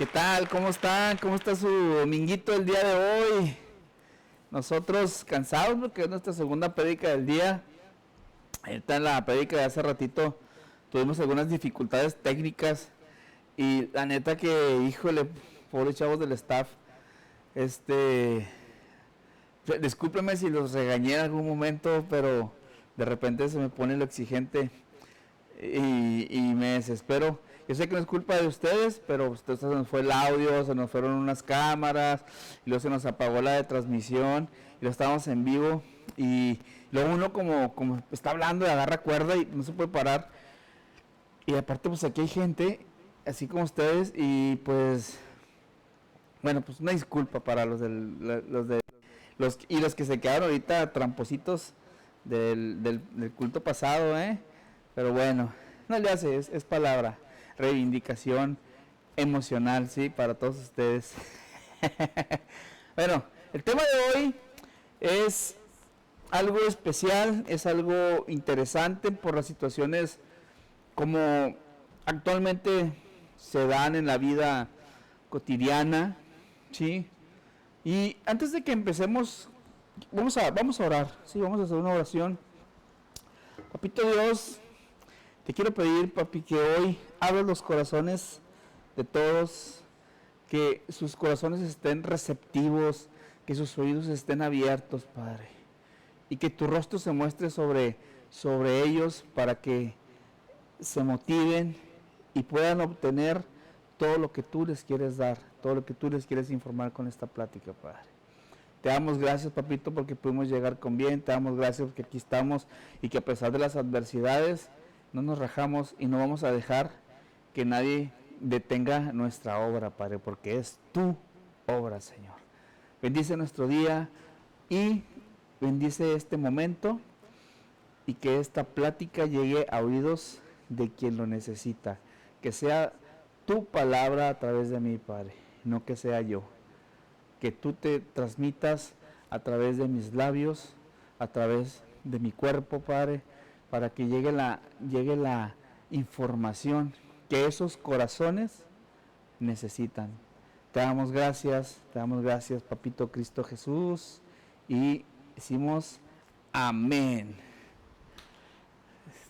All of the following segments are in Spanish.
¿Qué tal? ¿Cómo están? ¿Cómo está su dominguito el día de hoy? Nosotros cansados porque es nuestra segunda prédica del día. Ahorita en la prédica de hace ratito tuvimos algunas dificultades técnicas y la neta que, híjole, pobres chavos del staff, este, discúlpeme si los regañé en algún momento, pero de repente se me pone lo exigente y me desespero. Yo sé que no es culpa de ustedes, pero pues, se nos fue el audio, se nos fueron unas cámaras, y luego se nos apagó la de transmisión, y lo estábamos en vivo, y luego uno como está hablando y agarra cuerda y no se puede parar. Y aparte pues aquí hay gente, así como ustedes, y pues, bueno, pues una disculpa para los que se quedaron ahorita trampositos del culto pasado, ¿eh? Pero bueno, no le hace, es palabra, reivindicación emocional, sí, para todos ustedes. Bueno, el tema de hoy es algo especial, es algo interesante por las situaciones como actualmente se dan en la vida cotidiana, ¿sí? Y antes de que empecemos, vamos a orar, ¿sí? Vamos a hacer una oración. Papito Dios, te quiero pedir, papi, que hoy abras los corazones de todos, que sus corazones estén receptivos, que sus oídos estén abiertos, Padre, y que tu rostro se muestre sobre ellos para que se motiven y puedan obtener todo lo que tú les quieres dar, todo lo que tú les quieres informar con esta plática, Padre. Te damos gracias, papito, porque pudimos llegar con bien, te damos gracias porque aquí estamos y que a pesar de las adversidades no nos rajamos y no vamos a dejar que nadie detenga nuestra obra, Padre, porque es tu obra, Señor. Bendice nuestro día y bendice este momento y que esta plática llegue a oídos de quien lo necesita. Que sea tu palabra a través de mí, Padre, no que sea yo. Que tú te transmitas a través de mis labios, a través de mi cuerpo, Padre, para que llegue la información que esos corazones necesitan. Te damos gracias, Papito Cristo Jesús, y decimos amén.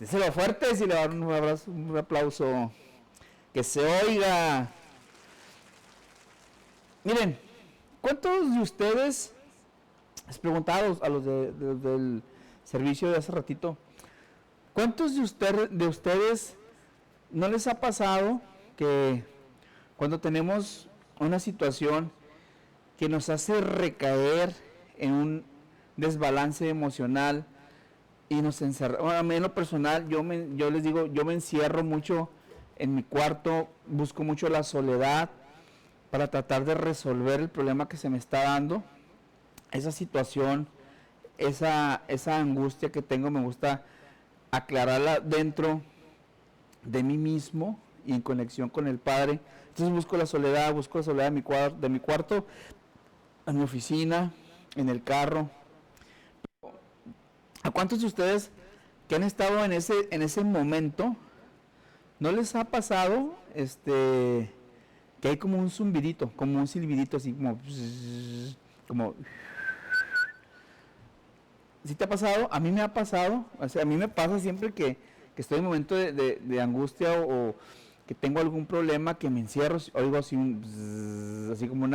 Díselo fuerte, si le dan un abrazo, un aplauso, que se oiga. Miren, ¿cuántos de ustedes, les preguntaba a los del servicio de hace ratito, cuántos de ustedes no les ha pasado que cuando tenemos una situación que nos hace recaer en un desbalance emocional y nos encerra? Bueno, a mí en lo personal, yo les digo, yo me encierro mucho en mi cuarto, busco mucho la soledad para tratar de resolver el problema que se me está dando, esa situación, esa angustia que tengo, me gusta aclararla dentro de mí mismo y en conexión con el Padre. Entonces busco la soledad de mi cuarto, en mi oficina, en el carro. ¿A cuántos de ustedes que han estado en ese momento no les ha pasado que hay como un zumbidito, como un silbidito así como ¿sí te ha pasado? A mí me ha pasado, o sea, a mí me pasa siempre que estoy en un momento de angustia o que tengo algún problema, que me encierro, oigo así así como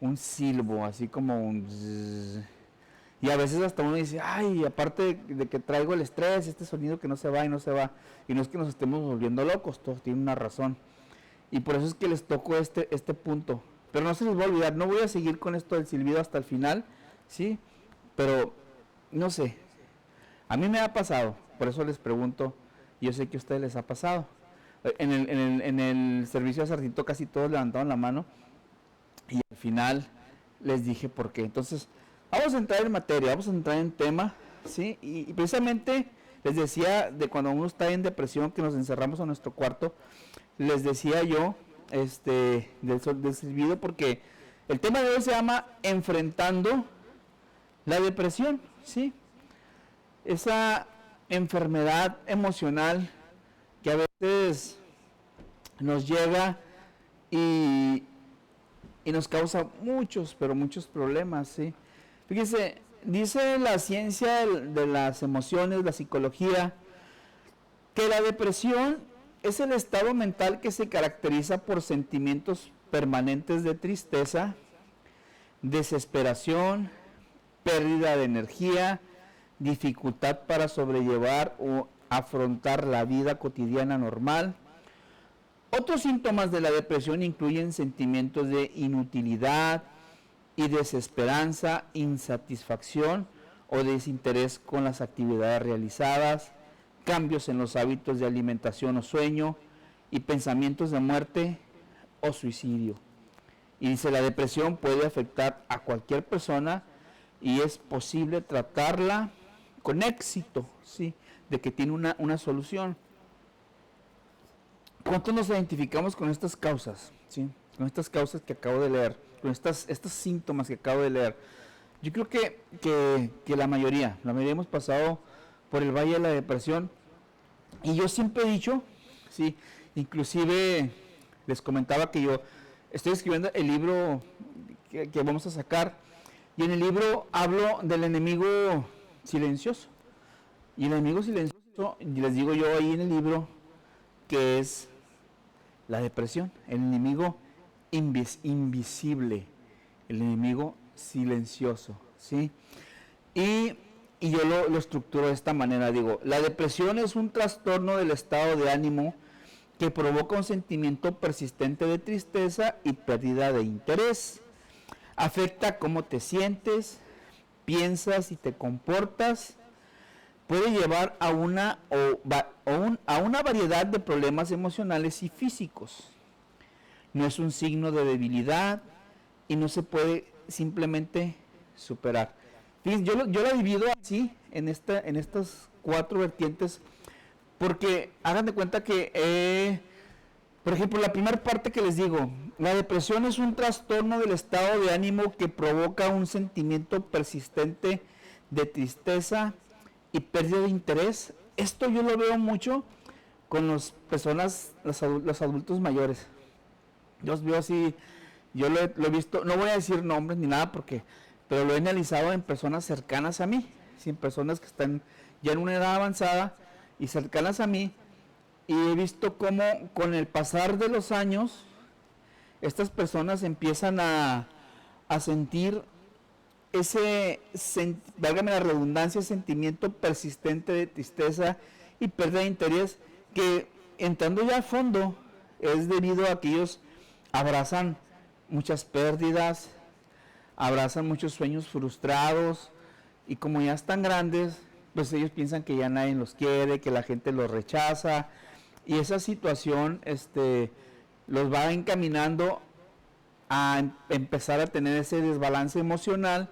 un silbo, así como un y a veces hasta uno dice, ay, aparte de que traigo el estrés, este sonido que no se va y no se va, y no es que nos estemos volviendo locos, todos tienen una razón. Y por eso es que les toco este punto. Pero no se les va a olvidar, no voy a seguir con esto del silbido hasta el final, ¿sí? Pero, no sé, a mí me ha pasado, por eso les pregunto, y yo sé que a ustedes les ha pasado. En el servicio de hace ratito casi todos levantaron la mano, y al final les dije por qué. Entonces, vamos a entrar en materia, vamos a entrar en tema, ¿sí? Y precisamente les decía de cuando uno está en depresión, que nos encerramos en nuestro cuarto, les decía yo del silbido, porque el tema de hoy se llama enfrentando la depresión, ¿sí? Esa enfermedad emocional que a veces nos llega y, y nos causa muchos, pero muchos problemas, ¿sí? Fíjese, dice la ciencia de las emociones, la psicología, que la depresión es el estado mental que se caracteriza por sentimientos permanentes de tristeza, desesperación, pérdida de energía, dificultad para sobrellevar o afrontar la vida cotidiana normal. Otros síntomas de la depresión incluyen sentimientos de inutilidad y desesperanza, insatisfacción o desinterés con las actividades realizadas, cambios en los hábitos de alimentación o sueño y pensamientos de muerte o suicidio. Y dice, la depresión puede afectar a cualquier persona y es posible tratarla con éxito, ¿sí? De que tiene una solución. ¿Cuántos nos identificamos con estas causas? ¿Sí? Con estas causas que acabo de leer, con estos síntomas que acabo de leer. Yo creo que la mayoría hemos pasado por el valle de la depresión. Y yo siempre he dicho, sí, inclusive les comentaba que yo estoy escribiendo el libro que vamos a sacar. Y en el libro hablo del enemigo silencioso. Y el enemigo silencioso, les digo yo ahí en el libro, que es la depresión, el enemigo invisible, el enemigo silencioso, ¿sí? Y yo lo estructuro de esta manera, digo, la depresión es un trastorno del estado de ánimo que provoca un sentimiento persistente de tristeza y pérdida de interés. Afecta cómo te sientes, piensas y te comportas. Puede llevar a una variedad de problemas emocionales y físicos. No es un signo de debilidad y no se puede simplemente superar. Fíjense, yo lo divido así en estas 4 vertientes porque hagan de cuenta que, por ejemplo, la primera parte que les digo, la depresión es un trastorno del estado de ánimo que provoca un sentimiento persistente de tristeza y pérdida de interés. Esto yo lo veo mucho con las personas, los adultos mayores. Yo los veo así, yo lo he visto, no voy a decir nombres ni nada pero lo he analizado en personas cercanas a mí, ¿sí? En personas que están ya en una edad avanzada y cercanas a mí, y he visto cómo con el pasar de los años estas personas empiezan a sentir válgame la redundancia, sentimiento persistente de tristeza y pérdida de interés, que entrando ya a fondo es debido a que ellos abrazan muchas pérdidas, abrazan muchos sueños frustrados, y como ya están grandes, pues ellos piensan que ya nadie los quiere, que la gente los rechaza, y esa situación los va encaminando a empezar a tener ese desbalance emocional,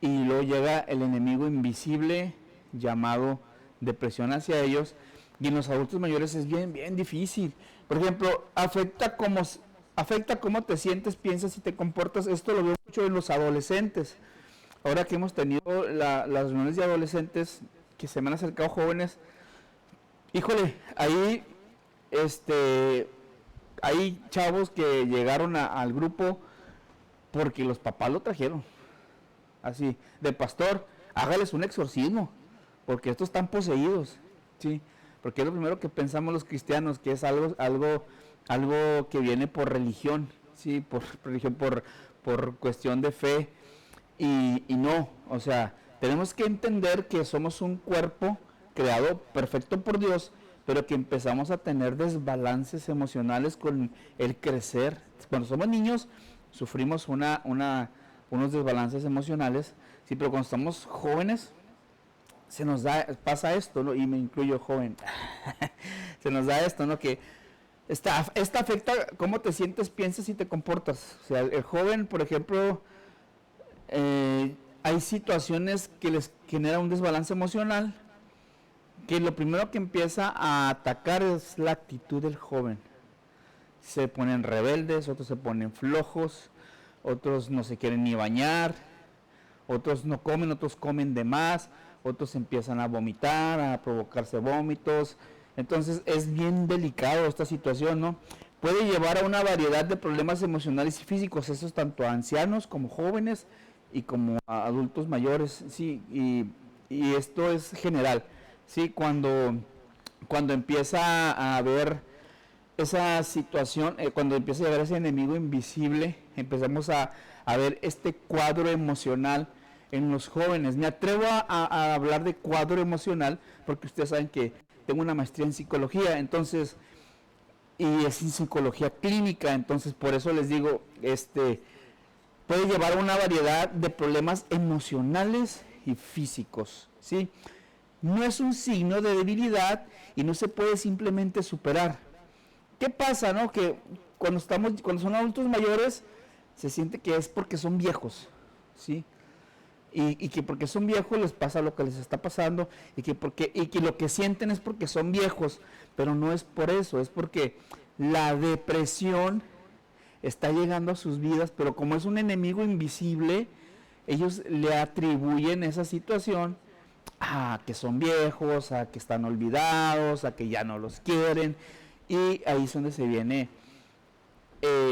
y luego llega el enemigo invisible llamado depresión hacia ellos, y en los adultos mayores es bien difícil. Por ejemplo, afecta cómo te sientes, piensas y te comportas. Esto lo veo mucho en los adolescentes. Ahora que hemos tenido las reuniones de adolescentes que se me han acercado jóvenes, híjole, ahí hay chavos que llegaron al grupo porque los papás lo trajeron. Así, de pastor, hágales un exorcismo, porque estos están poseídos, ¿sí? Porque es lo primero que pensamos los cristianos, que es algo que viene por religión, ¿sí? Por religión, por cuestión de fe, y no, o sea, tenemos que entender que somos un cuerpo creado perfecto por Dios, pero que empezamos a tener desbalances emocionales con el crecer. Cuando somos niños, sufrimos unos desbalances emocionales, sí, pero cuando estamos jóvenes pasa esto, ¿no? Y me incluyo joven. Se nos da esto, ¿no? Que esta afecta cómo te sientes, piensas y te comportas. O sea, el joven, por ejemplo, hay situaciones que les genera un desbalance emocional, que lo primero que empieza a atacar es la actitud del joven. Se ponen rebeldes, otros se ponen flojos, otros no se quieren ni bañar, otros no comen, otros comen de más, otros empiezan a vomitar, a provocarse vómitos. Entonces es bien delicado esta situación, ¿no? puede llevar a una variedad de problemas emocionales y físicos, eso es tanto a ancianos como jóvenes y como a adultos mayores, sí, y esto es general, sí, cuando empieza a haber esa situación, cuando empieza a haber ese enemigo invisible, empezamos a ver este cuadro emocional en los jóvenes. Me atrevo a hablar de cuadro emocional porque ustedes saben que tengo una maestría en psicología, entonces, y es en psicología clínica, entonces por eso les digo, puede llevar a una variedad de problemas emocionales y físicos, ¿sí? No es un signo de debilidad y no se puede simplemente superar. ¿Qué pasa, no? Que cuando son adultos mayores, se siente que es porque son viejos, ¿sí? Y que porque son viejos les pasa lo que les está pasando y que lo que sienten es porque son viejos, pero no es por eso, es porque la depresión está llegando a sus vidas, pero como es un enemigo invisible, ellos le atribuyen esa situación a que son viejos, a que están olvidados, a que ya no los quieren, y ahí es donde se viene,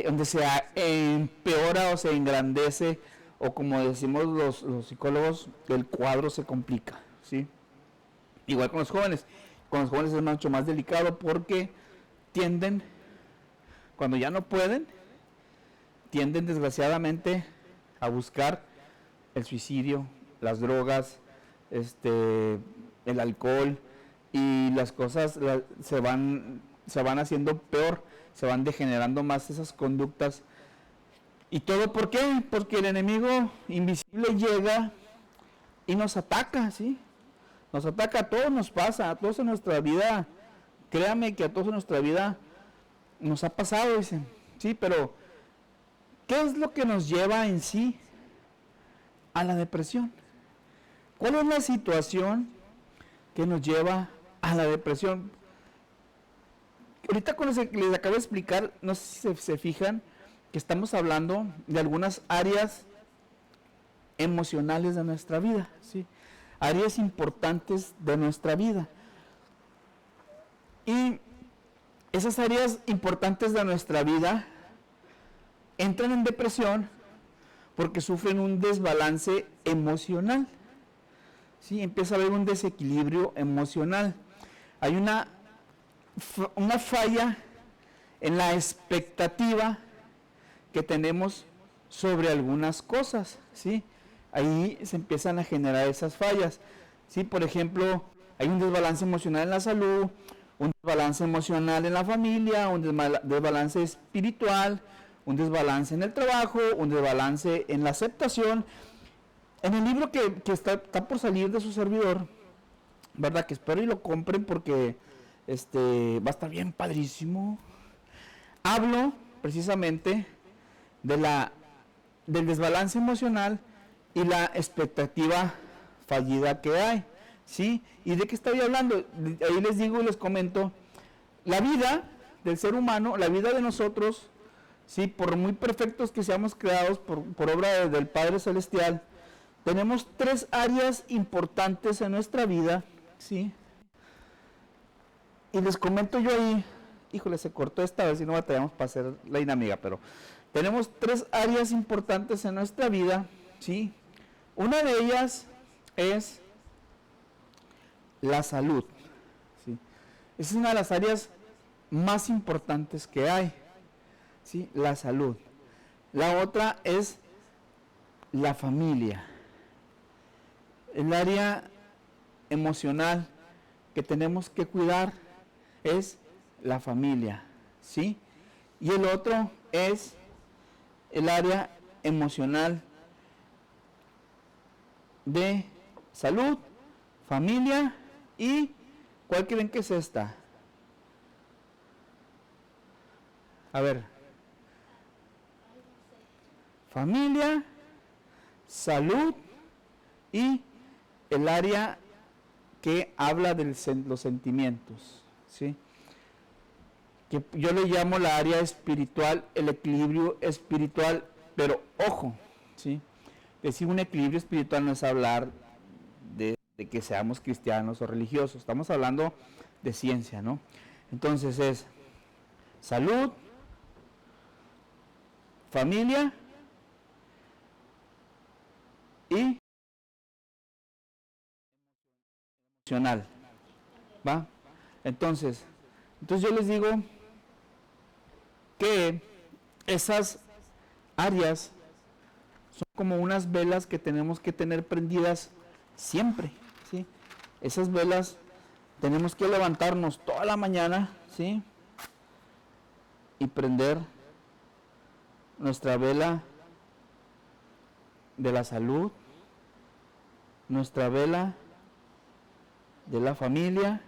donde se empeora o se engrandece, o como decimos los psicólogos, el cuadro se complica, ¿sí? Igual con los jóvenes es mucho más delicado porque tienden, cuando ya no pueden, tienden desgraciadamente a buscar el suicidio, las drogas, el alcohol, y las cosas se van haciendo peor, se van degenerando más esas conductas. ¿Y todo por qué? Porque el enemigo invisible llega y nos ataca, ¿sí? Nos ataca, a todos nos pasa, a todos en nuestra vida, créame que a todos en nuestra vida nos ha pasado, dicen, sí, pero ¿qué es lo que nos lleva en sí a la depresión? ¿Cuál es la situación que nos lleva a la depresión? Ahorita con lo que les acabo de explicar, no sé si se fijan que estamos hablando de algunas áreas emocionales de nuestra vida, ¿sí? Áreas importantes de nuestra vida. Y esas áreas importantes de nuestra vida entran en depresión porque sufren un desbalance emocional, ¿sí? Empieza a haber un desequilibrio emocional. Hay una falla en la expectativa que tenemos sobre algunas cosas, ¿sí? Ahí se empiezan a generar esas fallas, ¿sí? Por ejemplo, hay un desbalance emocional en la salud, un desbalance emocional en la familia, un desbalance espiritual, un desbalance en el trabajo, un desbalance en la aceptación. En el libro que está por salir de su servidor, ¿verdad? Que espero y lo compren porque va a estar bien padrísimo. Hablo precisamente del desbalance emocional y la expectativa fallida que hay, ¿sí? ¿Y de qué estoy hablando? Ahí les digo y les comento, la vida del ser humano, la vida de nosotros, ¿sí? Por muy perfectos que seamos creados por obra del Padre Celestial, tenemos 3 áreas importantes en nuestra vida, ¿sí? Y les comento yo ahí, híjole, se cortó esta, a ver si no batallamos para hacer la dinámica, pero tenemos 3 áreas importantes en nuestra vida, ¿sí? Una de ellas es la salud, ¿sí? Esa es una de las áreas más importantes que hay, ¿sí? La salud. La otra es la familia. El área emocional que tenemos que cuidar es la familia, ¿sí? Y el otro es el área emocional de salud, familia y ¿cuál creen que es esta? A ver. Familia, salud y el área que habla de los sentimientos, ¿sí? Que yo le llamo la área espiritual, el equilibrio espiritual, pero ojo, ¿sí? Decir un equilibrio espiritual no es hablar de que seamos cristianos o religiosos, estamos hablando de ciencia, ¿no? Entonces es salud, familia y emocional. ¿Va? Entonces yo les digo que esas áreas son como unas velas que tenemos que tener prendidas siempre, ¿sí? Esas velas tenemos que levantarnos toda la mañana, ¿sí? Y prender nuestra vela de la salud, nuestra vela de la familia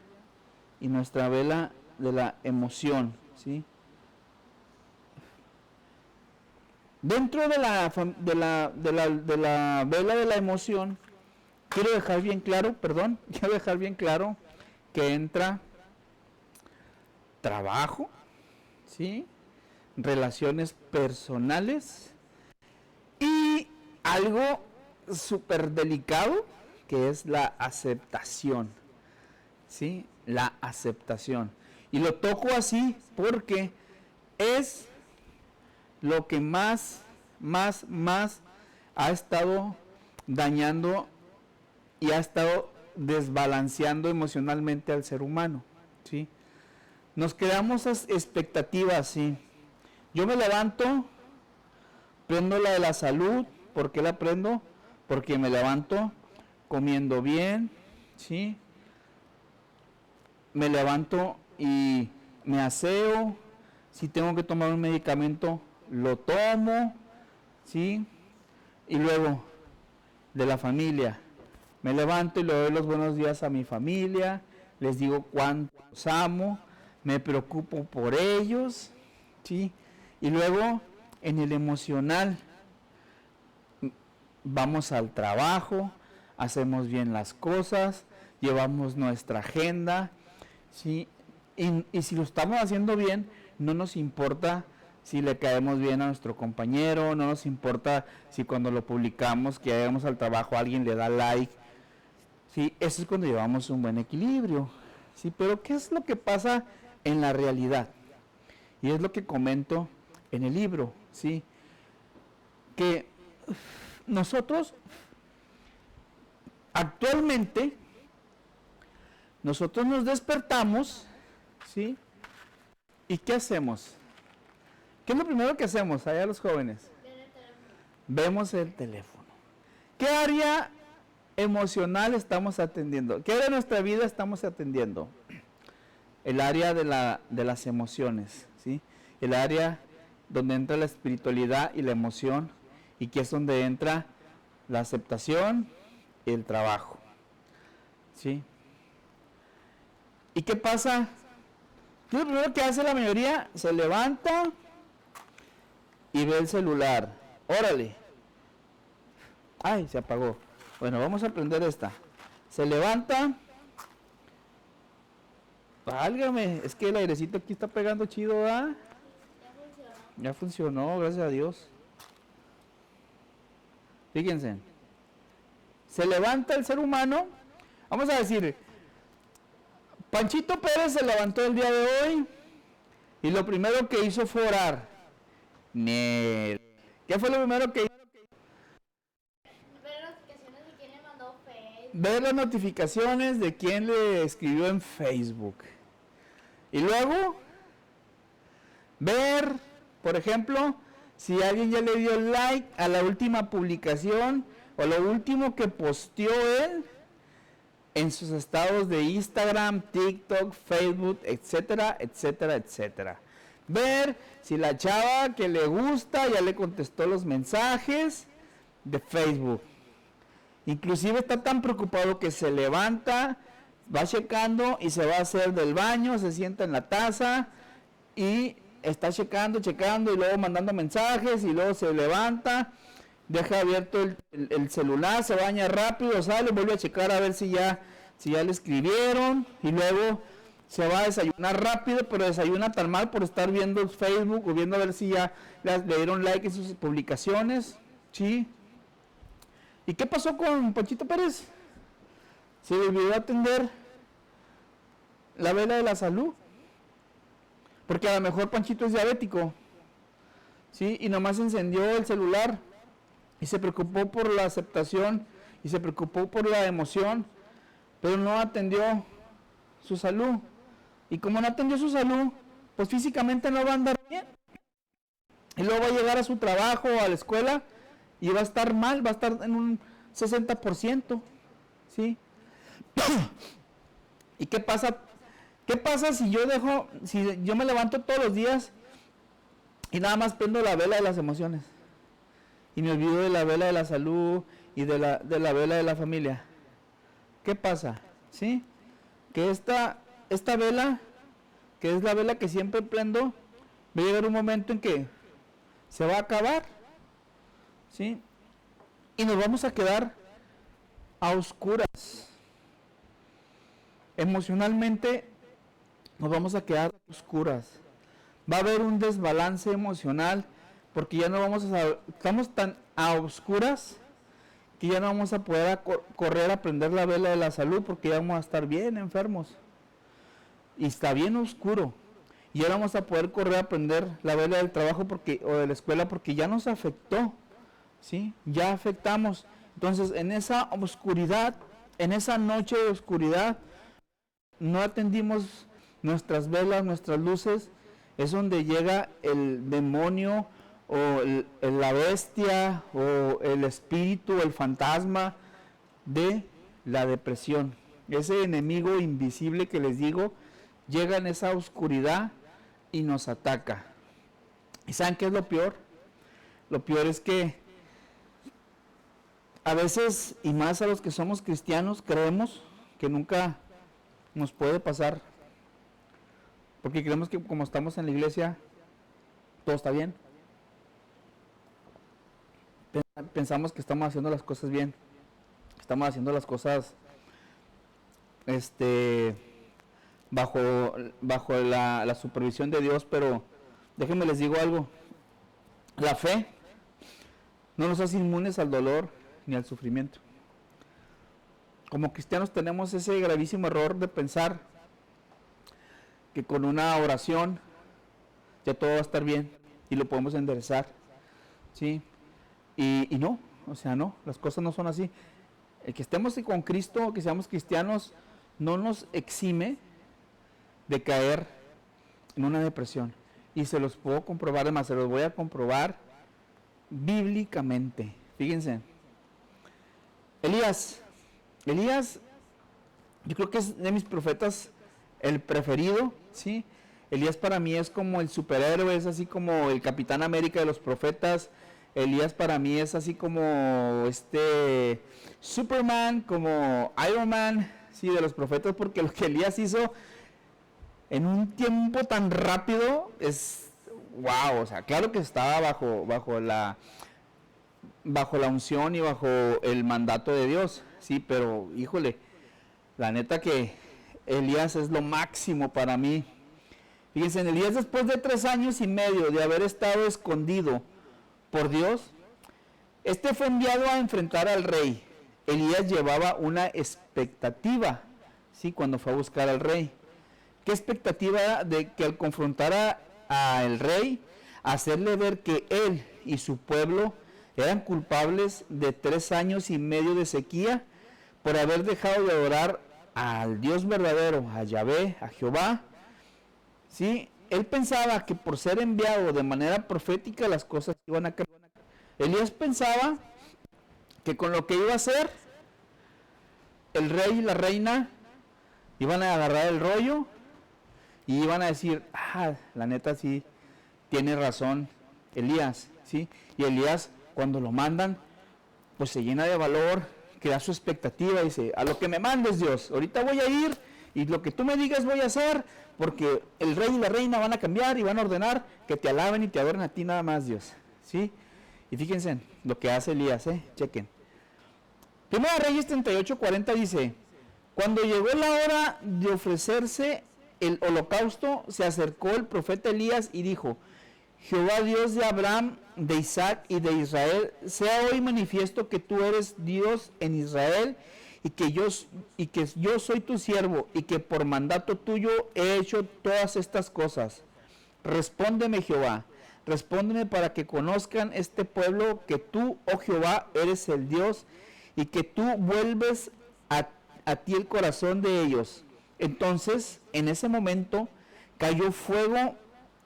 y nuestra vela de la emoción, ¿sí? Dentro de la vela de la emoción, quiero dejar bien claro que entra trabajo, ¿sí? Relaciones personales y algo súper delicado que es la aceptación, ¿sí? La aceptación. Y lo toco así porque es lo que más ha estado dañando y ha estado desbalanceando emocionalmente al ser humano, ¿sí? Nos creamos expectativas, ¿sí? Yo me levanto, prendo la de la salud. ¿Por qué la prendo? Porque me levanto comiendo bien, ¿sí? Me levanto y me aseo. Si tengo que tomar un medicamento, lo tomo, ¿sí? Y luego, de la familia, me levanto y le doy los buenos días a mi familia, les digo cuánto los amo, me preocupo por ellos, ¿sí? Y luego, en el emocional, vamos al trabajo, hacemos bien las cosas, llevamos nuestra agenda, ¿sí? Y si lo estamos haciendo bien, no nos importa si le caemos bien a nuestro compañero, no nos importa si cuando lo publicamos, que llegamos al trabajo, alguien le da like, ¿sí? Eso es cuando llevamos un buen equilibrio, ¿sí? Pero ¿qué es lo que pasa en la realidad? Y es lo que comento en el libro, ¿sí? Que nosotros, actualmente, nosotros nos despertamos, ¿sí? ¿Y qué hacemos? ¿Qué es lo primero que hacemos allá los jóvenes? Vemos el teléfono. ¿Qué área emocional estamos atendiendo? ¿Qué área de nuestra vida estamos atendiendo? El área de las emociones, ¿sí? El área donde entra la espiritualidad y la emoción, y que es donde entra la aceptación y el trabajo, ¿sí? ¿Y qué pasa? ¿Qué es lo primero que hace la mayoría? Se levanta y ve el celular. Órale. Ay, se apagó. Bueno, vamos a prender esta. Se levanta. Válgame, es que el airecito aquí está pegando chido, ¿verdad? Ya funcionó, gracias a Dios. Fíjense. Se levanta el ser humano. Vamos a decir, Panchito Pérez se levantó el día de hoy y lo primero que hizo fue orar. ¿Qué fue lo primero que hizo? Ver las notificaciones de quién le escribió en Facebook. Y luego, ver, por ejemplo, si alguien ya le dio like a la última publicación o lo último que posteó él en sus estados de Instagram, TikTok, Facebook, etcétera, etcétera, etcétera. Ver si la chava que le gusta ya le contestó los mensajes de Facebook. Inclusive está tan preocupado que se levanta, va checando y se va a hacer del baño, se sienta en la taza y está checando y luego mandando mensajes y luego se levanta, deja abierto el celular, se baña rápido, sale, vuelve a checar a ver si ya le escribieron y luego se va a desayunar rápido, pero desayuna tan mal por estar viendo Facebook o viendo a ver si ya le dieron like en sus publicaciones, ¿sí? ¿Y qué pasó con Panchito Pérez? Se le olvidó atender la vela de la salud. Porque a lo mejor Panchito es diabético. ¿sí? Y nomás encendió el celular y se preocupó por la aceptación y se preocupó por la emoción, pero no atendió su salud. Y como no atendió su salud, pues físicamente no va a andar bien. Y luego va a llegar a su trabajo o a la escuela y va a estar mal, va a estar en un 60%, ¿sí? ¿Y qué pasa? ¿Qué pasa si yo me levanto todos los días y nada más prendo la vela de las emociones? Y me olvido de la vela de la salud y de la vela de la familia. ¿Qué pasa? ¿Sí? Que esta vela, que es la vela que siempre prendo, va a llegar un momento en que se va a acabar, ¿sí? Y nos vamos a quedar a oscuras. Emocionalmente nos vamos a quedar a oscuras. Va a haber un desbalance emocional porque ya no vamos a saber, estamos tan a oscuras que ya no vamos a poder correr a prender la vela de la salud porque ya vamos a estar bien enfermos. Y está bien oscuro. Y ya no vamos a poder correr a prender la vela del trabajo o de la escuela porque ya nos afectó, ¿sí? Ya afectamos. Entonces, en esa oscuridad, en esa noche de oscuridad, no atendimos nuestras velas, nuestras luces, es donde llega el demonio o la bestia o el espíritu, el fantasma de la depresión. Ese enemigo invisible que les digo, llega en esa oscuridad y nos ataca. ¿Y saben qué es lo peor? Lo peor es que a veces, y más a los que somos cristianos, creemos que nunca nos puede pasar, porque creemos que como estamos en la iglesia, todo está bien. Pensamos que estamos haciendo las cosas bien, estamos haciendo las cosas bajo la supervisión de Dios, pero déjenme les digo algo, la fe no nos hace inmunes al dolor ni al sufrimiento. Como cristianos tenemos ese gravísimo error de pensar que con una oración ya todo va a estar bien y lo podemos enderezar, ¿sí? Y no, o sea, no, las cosas no son así. El que estemos con Cristo, que seamos cristianos, no nos exime de caer en una depresión. Y se los puedo comprobar, además se los voy a comprobar bíblicamente. Fíjense, Elías, yo creo que es de mis profetas el preferido, ¿sí? Elías para mí es como el superhéroe, es así como el Capitán América de los profetas. Elías para mí es así como Superman, como Iron Man, sí, de los profetas, porque lo que Elías hizo en un tiempo tan rápido es wow, o sea, claro que estaba bajo la unción y bajo el mandato de Dios, sí, pero híjole, la neta que Elías es lo máximo para mí. Fíjense, en Elías, después de 3 años y medio de haber estado escondido por Dios, fue enviado a enfrentar al rey. Elías llevaba una expectativa, ¿sí? Cuando fue a buscar al rey. ¿Qué expectativa? De que al confrontar al rey, hacerle ver que él y su pueblo eran culpables de 3 años y medio de sequía por haber dejado de adorar al Dios verdadero, a Yahvé, a Jehová, ¿sí? Él pensaba que por ser enviado de manera profética las cosas iban a cambiar. Elías pensaba que con lo que iba a hacer, el rey y la reina iban a agarrar el rollo y iban a decir, la neta sí, tiene razón Elías, ¿sí? Y Elías, cuando lo mandan, pues se llena de valor, crea su expectativa y dice, a lo que me mandes Dios, ahorita voy a ir y lo que tú me digas voy a hacer, porque el rey y la reina van a cambiar y van a ordenar que te alaben y te adoren a ti nada más, Dios, ¿sí? Y fíjense lo que hace Elías, chequen. Primera Reyes 38:40 dice, cuando llegó la hora de ofrecerse el holocausto, se acercó el profeta Elías y dijo, Jehová Dios de Abraham, de Isaac y de Israel, sea hoy manifiesto que tú eres Dios en Israel y que yo soy tu siervo y que por mandato tuyo he hecho todas estas cosas. Respóndeme, Jehová, respóndeme para que conozcan este pueblo que tú, oh Jehová, eres el Dios y que tú vuelves a ti el corazón de ellos. Entonces, en ese momento, cayó fuego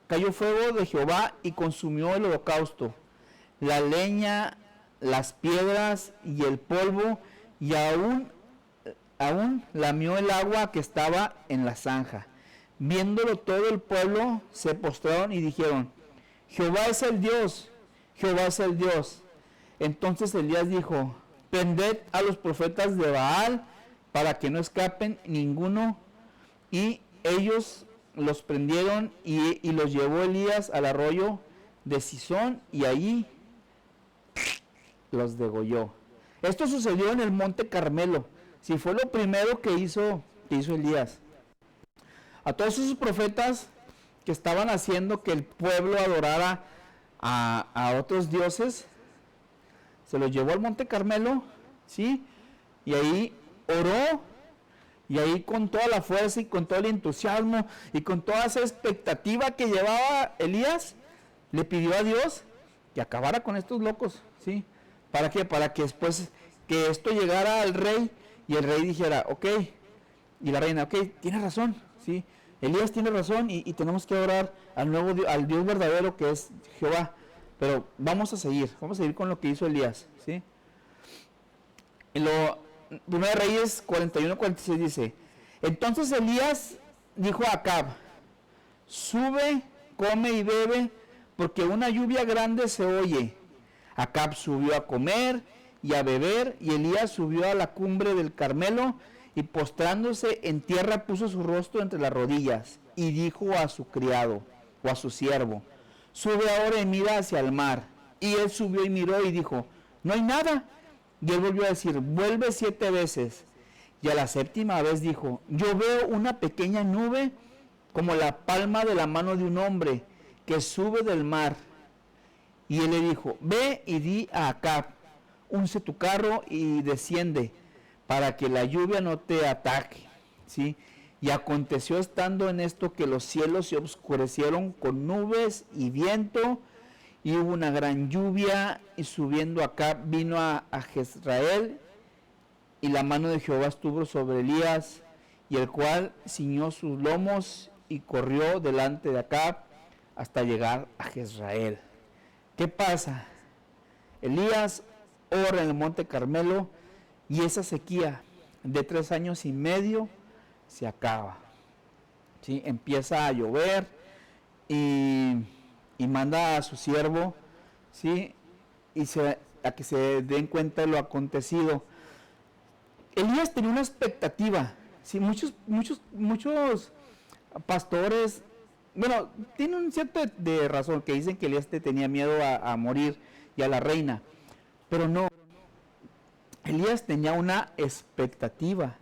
de Jehová y consumió el holocausto, la leña, las piedras y el polvo, y aún lamió el agua que estaba en la zanja. Viéndolo todo el pueblo se postraron y dijeron: Jehová es el Dios, Jehová es el Dios. Entonces Elías dijo: prended a los profetas de Baal para que no escapen ninguno. Y ellos los prendieron y los llevó Elías al arroyo de Cisón y allí los degolló. Esto sucedió en el monte Carmelo. Sí, fue lo primero que hizo Elías. A todos esos profetas que estaban haciendo que el pueblo adorara a otros dioses, se los llevó al monte Carmelo, ¿sí? Y ahí oró, y ahí con toda la fuerza y con todo el entusiasmo y con toda esa expectativa que llevaba Elías, le pidió a Dios que acabara con estos locos, ¿sí? ¿Para qué? Para que después que esto llegara al rey y el rey dijera, ok, y la reina, ok, tiene razón, ¿sí? Elías tiene razón y tenemos que orar al Dios verdadero que es Jehová. Pero vamos a seguir con lo que hizo Elías, ¿sí? En lo 1 Reyes 41-46 dice: entonces Elías dijo a Acab: sube, come y bebe, porque una lluvia grande se oye. Acab subió a comer y a beber, y Elías subió a la cumbre del Carmelo, y postrándose en tierra puso su rostro entre las rodillas, y dijo a su criado, o a su siervo: sube ahora y mira hacia el mar. Y él subió y miró y dijo: no hay nada. Y él volvió a decir: vuelve 7 veces. Y a la 7ª vez dijo: yo veo una pequeña nube como la palma de la mano de un hombre que sube del mar. Y él le dijo: ve y di a Acab: unce tu carro y desciende, para que la lluvia no te ataque, ¿sí? Y aconteció estando en esto que los cielos se oscurecieron con nubes y viento, y hubo una gran lluvia, y subiendo Acab vino a Jezreel, y la mano de Jehová estuvo sobre Elías, y el cual ciñó sus lomos y corrió delante de Acab hasta llegar a Jezreel. ¿Qué pasa? Elías ora en el monte Carmelo, y esa sequía de 3 años y medio se acaba, ¿sí? Empieza a llover y manda a su siervo, ¿sí? A que se den cuenta de lo acontecido. Elías tenía una expectativa, ¿sí? Muchos pastores, bueno, tienen un cierto de razón, que dicen que Elías tenía miedo a morir y a la reina, pero no. Elías tenía una expectativa,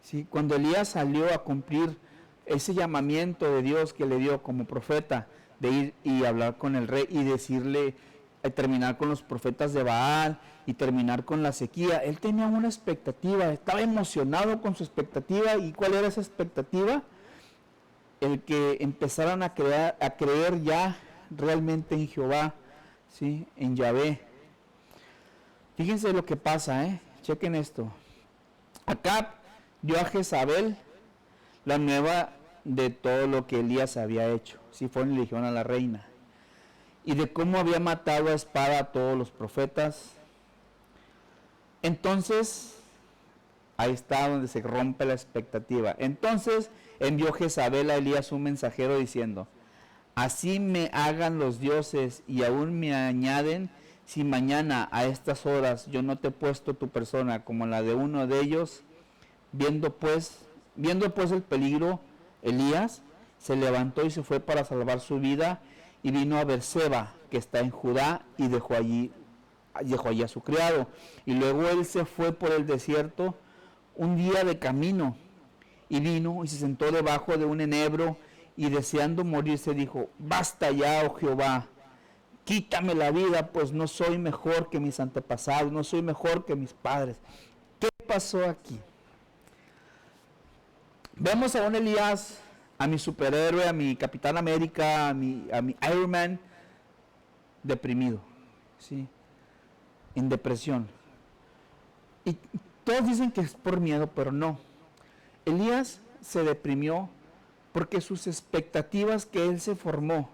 ¿sí? Cuando Elías salió a cumplir ese llamamiento de Dios que le dio como profeta, de ir y hablar con el rey y decirle, terminar con los profetas de Baal y terminar con la sequía, él tenía una expectativa, estaba emocionado con su expectativa. ¿Y cuál era esa expectativa? El que empezaran a creer ya realmente en Jehová, ¿sí? En Yahvé. Fíjense lo que pasa, chequen esto. Acab dio a Jezabel la nueva de todo lo que Elías había hecho, si fue en legión a la reina, y de cómo había matado a espada a todos los profetas. Entonces, ahí está donde se rompe la expectativa. Entonces envió Jezabel a Elías un mensajero diciendo: así me hagan los dioses y aún me añaden, si mañana a estas horas yo no te he puesto tu persona como la de uno de ellos. Viendo pues el peligro, Elías se levantó y se fue para salvar su vida, y vino a Beerseba, que está en Judá, y dejó allí a su criado. Y luego él se fue por el desierto un día de camino, y vino y se sentó debajo de un enebro, y deseando morirse dijo: basta ya, oh Jehová, quítame la vida, pues no soy mejor que mis antepasados, no soy mejor que mis padres. ¿Qué pasó aquí? Vemos a un Elías, a mi superhéroe, a mi Capitán América, a mi Iron Man, deprimido, ¿sí? En depresión. Y todos dicen que es por miedo, pero no. Elías se deprimió porque sus expectativas que él se formó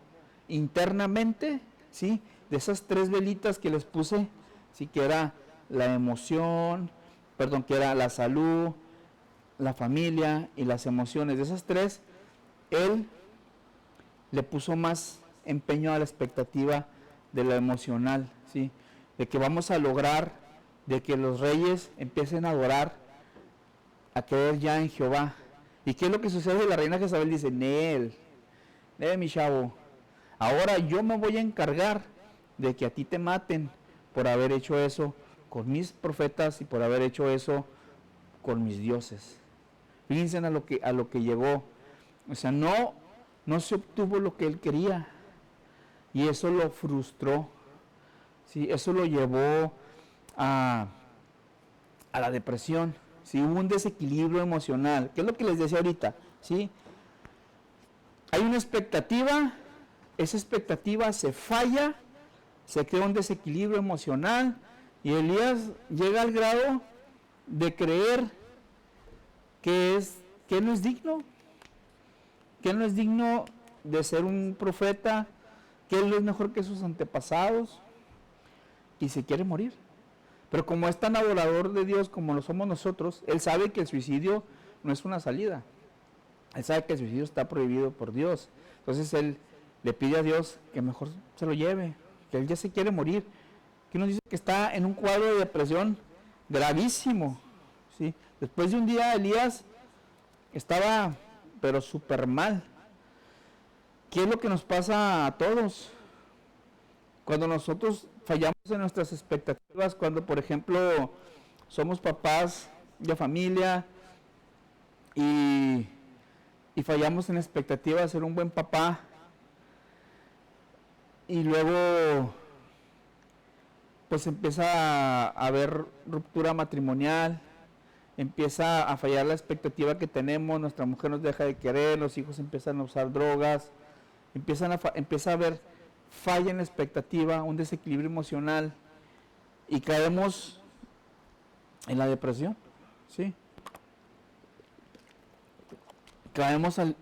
internamente, ¿sí? De esas 3 velitas que les puse, ¿sí? Que era la emoción, perdón, que era la salud, la familia y las emociones. De esas 3, él le puso más empeño a la expectativa de lo emocional, ¿sí? De que vamos a lograr de que los reyes empiecen a adorar, a creer ya en Jehová. ¿Y qué es lo que sucede? La reina Jezabel dice, Nel, mi chavo, ahora yo me voy a encargar de que a ti te maten por haber hecho eso con mis profetas y por haber hecho eso con mis dioses. Fíjense a lo que llegó. O sea, no se obtuvo lo que él quería. Y eso lo frustró. ¿Sí? Eso lo llevó a la depresión. ¿Sí? Hubo un desequilibrio emocional. ¿Qué es lo que les decía ahorita? ¿Sí? Hay una expectativa, esa expectativa se falla, se crea un desequilibrio emocional y Elías llega al grado de creer que no es digno, que no es digno de ser un profeta, que él es mejor que sus antepasados y se quiere morir. Pero como es tan adorador de Dios como lo somos nosotros, él sabe que el suicidio no es una salida. Él sabe que el suicidio está prohibido por Dios. Entonces él le pide a Dios que mejor se lo lleve, que él ya se quiere morir. Que nos dice que está en un cuadro de depresión gravísimo. ¿Sí? Después de un día Elías estaba pero súper mal. ¿Qué es lo que nos pasa a todos? Cuando nosotros fallamos en nuestras expectativas, cuando por ejemplo somos papás de familia y fallamos en la expectativa de ser un buen papá y luego pues empieza a haber ruptura matrimonial, empieza a fallar la expectativa que tenemos, nuestra mujer nos deja de querer, los hijos empiezan a usar drogas, empieza a haber falla en la expectativa, un desequilibrio emocional y caemos en la depresión, ¿sí?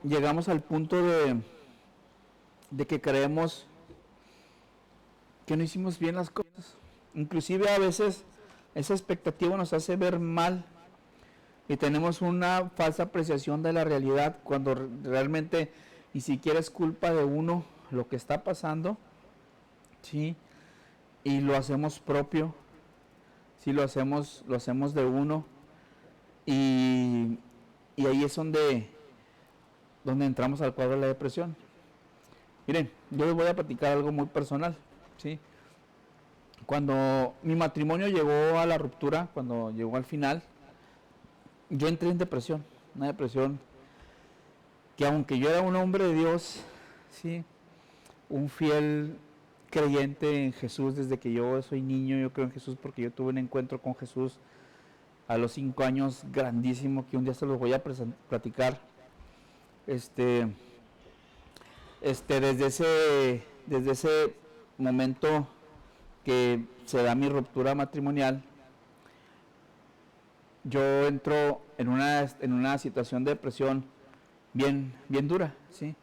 Llegamos al punto de que creemos que no hicimos bien las cosas. Inclusive a veces esa expectativa nos hace ver mal y tenemos una falsa apreciación de la realidad cuando realmente ni siquiera es culpa de uno lo que está pasando, ¿sí? Y lo hacemos propio, ¿sí? Lo hacemos de uno y ahí es donde entramos al cuadro de la depresión. Miren, yo les voy a platicar algo muy personal, ¿sí? Cuando mi matrimonio llegó a la ruptura, cuando llegó al final, yo entré en depresión, una depresión que aunque yo era un hombre de Dios, ¿sí? Un fiel creyente en Jesús desde que yo soy niño, yo creo en Jesús porque yo tuve un encuentro con Jesús a los 5 años grandísimo, que un día se los voy a platicar. Desde ese momento que se da mi ruptura matrimonial, yo entro en una situación de depresión bien dura, ¿sí?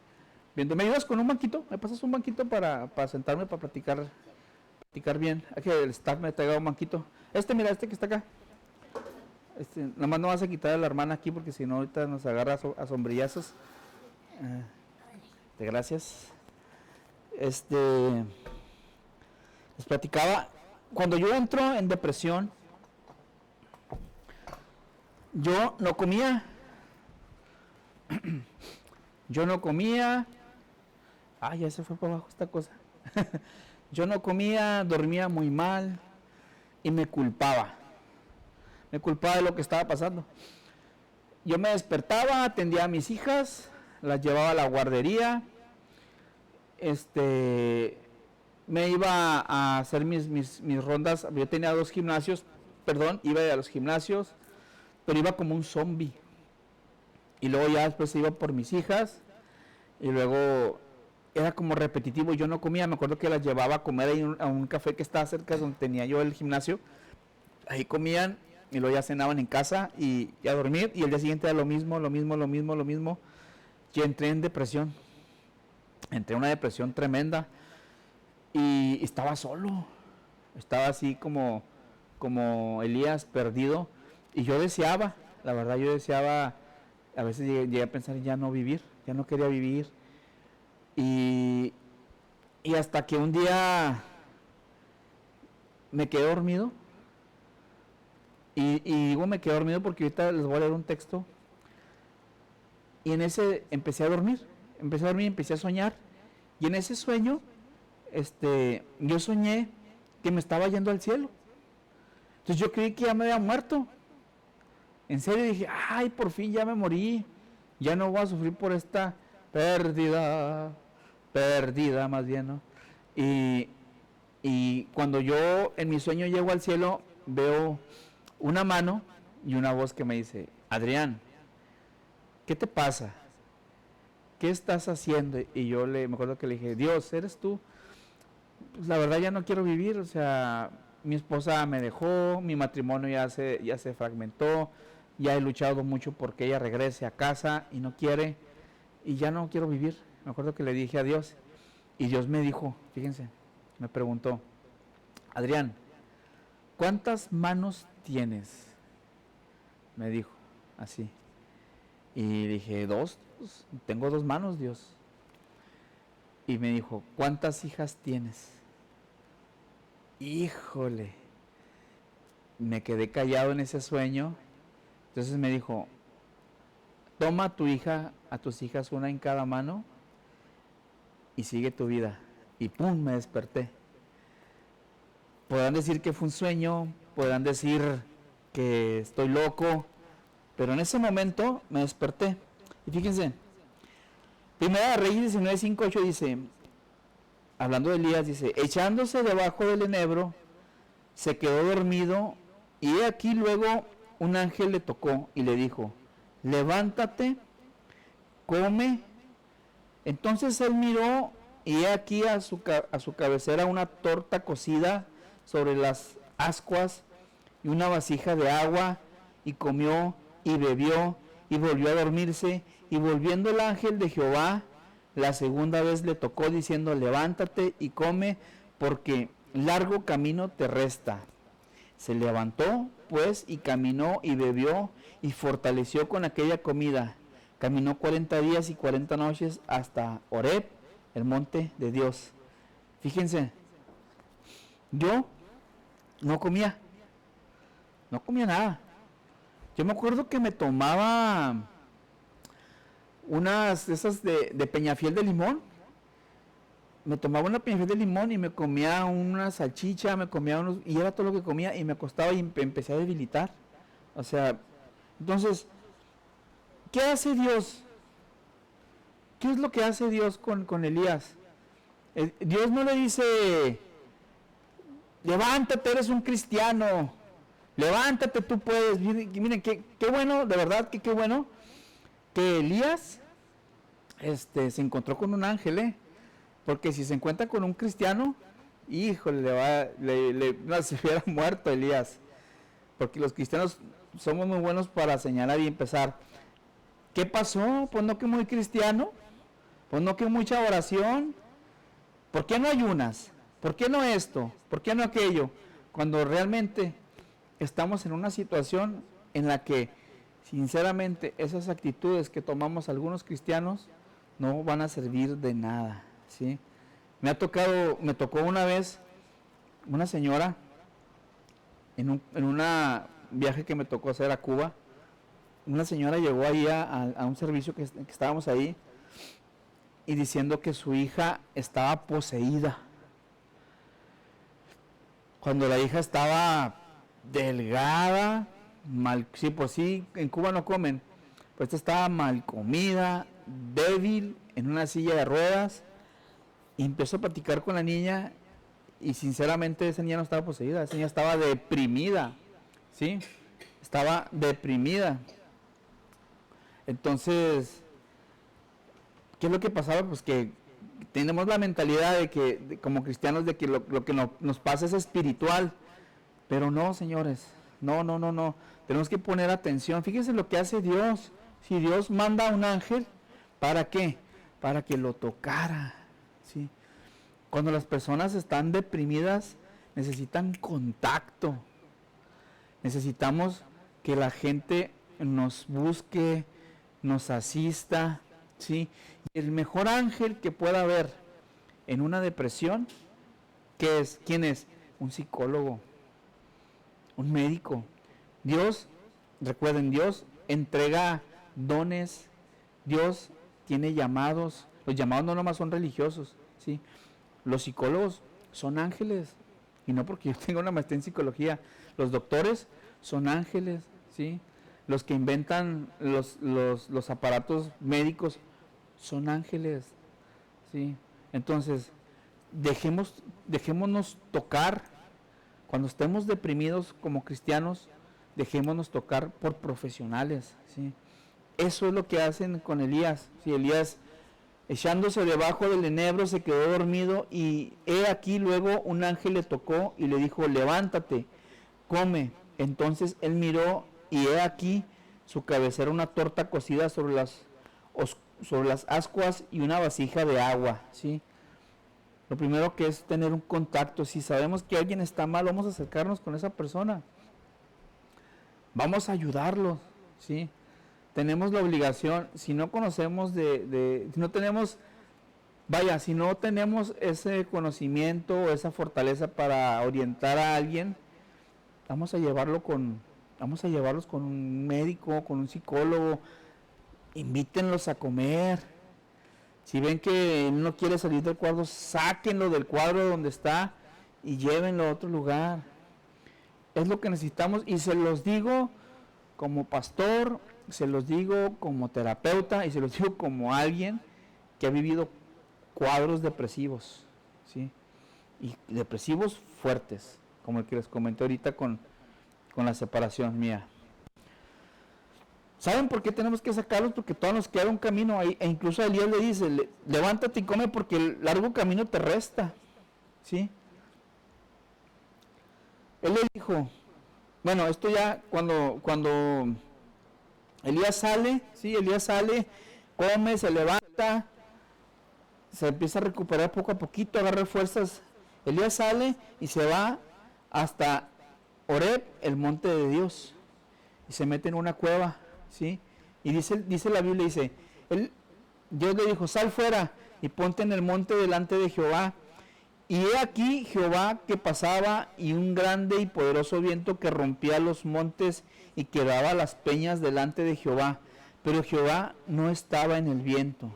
¿Me ayudas con un banquito? ¿Me pasas un banquito para sentarme, para platicar bien? Hay que el staff me traiga un banquito. Mira, que está acá. Nomás no vas a quitar a la hermana aquí porque si no ahorita nos agarra a sombrillazos. Gracias. Les platicaba, cuando yo entro en depresión, yo no comía. Ya se fue para abajo esta cosa. Yo no comía, dormía muy mal y me culpaba. Me culpaba de lo que estaba pasando. Yo me despertaba, atendía a mis hijas, las llevaba a la guardería, me iba a hacer mis rondas. Yo tenía 2 gimnasios, iba a los gimnasios, pero iba como un zombie. Y luego ya después iba por mis hijas y luego era como repetitivo, yo no comía, me acuerdo que las llevaba a comer ahí a un café que estaba cerca donde tenía yo el gimnasio, ahí comían y luego ya cenaban en casa y a dormir, y el día siguiente era lo mismo, lo mismo, lo mismo, lo mismo, y entré en depresión, entré en una depresión tremenda, y estaba solo, estaba así como Elías perdido, y yo deseaba, la verdad yo deseaba, a veces llegué a pensar ya no vivir, ya no quería vivir, y, y hasta que un día me quedé dormido, y digo me quedé dormido porque ahorita les voy a leer un texto, y en ese empecé a dormir, empecé a soñar, y en ese sueño, yo soñé que me estaba yendo al cielo. Entonces yo creí que ya me había muerto. En serio dije, ay, por fin ya me morí. Ya no voy a sufrir por esta pérdida más bien, ¿no? Y, y cuando yo en mi sueño llego al cielo, veo una mano y una voz que me dice, Adrián, ¿qué te pasa? ¿Qué estás haciendo? Y yo me acuerdo que le dije, Dios, ¿eres tú? Pues la verdad ya no quiero vivir, o sea, mi esposa me dejó, mi matrimonio ya se fragmentó, ya he luchado mucho porque ella regrese a casa y no quiere, y ya no quiero vivir. Me acuerdo que le dije a Dios, y Dios me dijo, fíjense, me preguntó, Adrián, ¿cuántas manos tienes? Me dijo, así. Y dije, dos, pues, tengo 2 manos, Dios. Y me dijo, ¿cuántas hijas tienes? Híjole, me quedé callado en ese sueño. Entonces me dijo, toma a tus hijas una en cada mano y sigue tu vida. Y pum, me desperté. Podrán decir que fue un sueño, podrán decir que estoy loco, pero en ese momento me desperté. Y fíjense, Primera de Reyes 19:5-8 dice, hablando de Elías, dice, echándose debajo del enebro, se quedó dormido, y he aquí luego un ángel le tocó y le dijo, levántate, come. Entonces él miró, y he aquí a su cabecera una torta cocida sobre las ascuas y una vasija de agua, y comió y bebió y volvió a dormirse, y volviendo el ángel de Jehová la segunda vez le tocó diciendo, levántate y come, porque largo camino te resta. Se levantó pues y caminó y bebió y fortaleció con aquella comida. Caminó 40 días y 40 noches hasta Horeb, el monte de Dios. Fíjense, yo no comía nada. Yo me acuerdo que me tomaba unas de esas de Peñafiel de limón. Me tomaba una Peñafiel de limón y me comía una salchicha, y era todo lo que comía, y me acostaba y empecé a debilitar. O sea, entonces, ¿qué hace Dios? ¿Qué es lo que hace Dios con Elías? Dios no le dice, levántate, eres un cristiano, levántate, tú puedes. Miren, qué bueno, de verdad que qué bueno que Elías se encontró con un ángel, porque si se encuentra con un cristiano, híjole, no, se hubiera muerto Elías, porque los cristianos somos muy buenos para señalar y empezar. ¿Qué pasó? Pues no que muy cristiano, pues no que mucha oración, ¿por qué no ayunas? ¿Por qué no esto? ¿Por qué no aquello? Cuando realmente estamos en una situación en la que sinceramente esas actitudes que tomamos algunos cristianos no van a servir de nada, ¿sí? Me tocó una vez una señora en un viaje que me tocó hacer a Cuba. Una señora llegó ahí a un servicio que estábamos ahí y diciendo que su hija estaba poseída. Cuando la hija estaba delgada, mal, sí, pues sí, en Cuba no comen, pues estaba mal comida, débil, en una silla de ruedas, y empezó a platicar con la niña, y sinceramente esa niña no estaba poseída, esa niña estaba deprimida, ¿sí? Estaba deprimida. Entonces, ¿qué es lo que pasaba? Pues que tenemos la mentalidad de que, como cristianos, de que lo que nos pasa es espiritual, pero no, señores, no, tenemos que poner atención. Fíjense lo que hace Dios. Si Dios manda a un ángel, ¿para qué? Para que lo tocara, ¿sí? Cuando las personas están deprimidas, necesitan contacto. Necesitamos que la gente nos busque, nos asista, ¿sí? Y el mejor ángel que pueda haber en una depresión, ¿quién es? Un psicólogo, un médico. Dios, recuerden, Dios entrega dones, Dios tiene llamados. Los llamados no nomás son religiosos, ¿sí? Los psicólogos son ángeles, y no porque yo tenga una maestría en psicología. Los doctores son ángeles, ¿sí? Los que inventan los aparatos médicos son ángeles, ¿sí? Entonces, dejémonos tocar. Cuando estemos deprimidos como cristianos, dejémonos tocar por profesionales, ¿sí? Eso es lo que hacen con Elías. ¿Sí? Elías, echándose debajo del enebro, se quedó dormido, y he aquí luego un ángel le tocó y le dijo: levántate, come. Entonces él miró, y he aquí su cabecera una torta cocida sobre las ascuas y una vasija de agua, ¿sí? Lo primero que es tener un contacto. Si sabemos que alguien está mal, vamos a acercarnos con esa persona. Vamos a ayudarlo, ¿sí? Tenemos la obligación, si no conocemos si no tenemos ese conocimiento o esa fortaleza para orientar a alguien, vamos a llevarlos con un médico, con un psicólogo. Invítenlos a comer. Si ven que no quiere salir del cuadro, sáquenlo del cuadro donde está y llévenlo a otro lugar. Es lo que necesitamos, y se los digo como pastor, se los digo como terapeuta, y se los digo como alguien que ha vivido cuadros depresivos, ¿sí? Y depresivos fuertes, como el que les comenté ahorita con la separación mía. ¿Saben por qué tenemos que sacarlos? Porque todavía nos queda un camino ahí, e incluso a Elías le dice: levántate y come, porque el largo camino te resta, ¿sí? Él le dijo, bueno, esto ya cuando Elías sale, ¿sí? Elías sale, come, se levanta, se empieza a recuperar poco a poquito, agarra fuerzas. Elías sale y se va hasta Horeb, el monte de Dios, y se mete en una cueva, ¿sí? Y dice la Biblia, Dios le dijo: sal fuera y ponte en el monte delante de Jehová. Y he aquí Jehová que pasaba, y un grande y poderoso viento que rompía los montes y quebraba las peñas delante de Jehová. Pero Jehová no estaba en el viento.